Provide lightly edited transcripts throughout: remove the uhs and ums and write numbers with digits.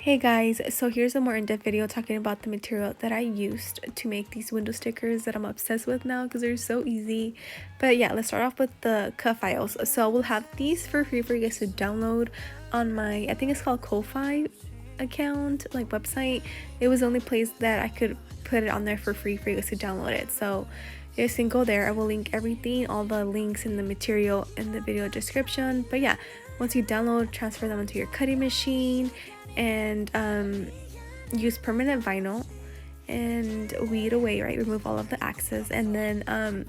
Hey guys, so here's a more in-depth video talking about the material that I used to make these window stickers that I'm obsessed with now because they're so easy. But yeah, let's start off with the cut files. So we'll have these for free for you guys to download on my, I think it's called Ko-Fi account, like website. It was the only place that I could put it on there for free for you guys to download it. So you guys can go there. I will link everything, all the links in the material in the video description. But yeah, once you download, transfer them into your cutting machine and use permanent vinyl and weed away, right? Remove all of the excess, and then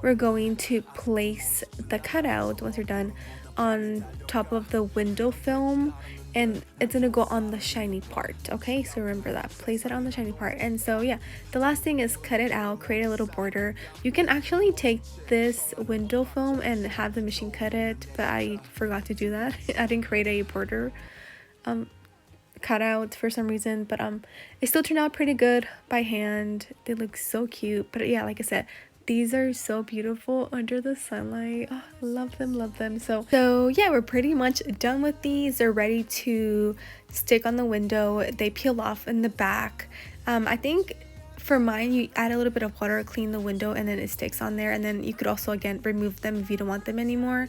we're going to place the cutout once you're done on top of the window film, and it's gonna go on the shiny part. Okay, so remember that, place it on the shiny part. And so yeah, the last thing is cut it out, create a little border. You can actually take this window film and have the machine cut it, but I forgot to do that. I didn't create a border cut out for some reason, but it still turned out pretty good by hand. They look so cute. But yeah, like I said, these are so beautiful under the sunlight. Oh, love them. So yeah, we're pretty much done with these. They're ready to stick on the window. They peel off in the back. I think for mine, you add a little bit of water, clean the window, and then it sticks on there. And then you could also again remove them if you don't want them anymore.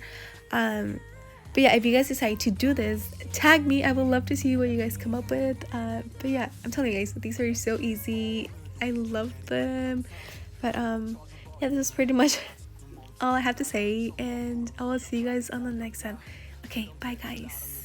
But yeah, if you guys decide to do this, tag me. I would love to see what you guys come up with. But yeah, I'm telling you guys, these are so easy. I love them. But yeah, this is pretty much all I have to say, and I will see you guys on the next time. Okay, bye guys.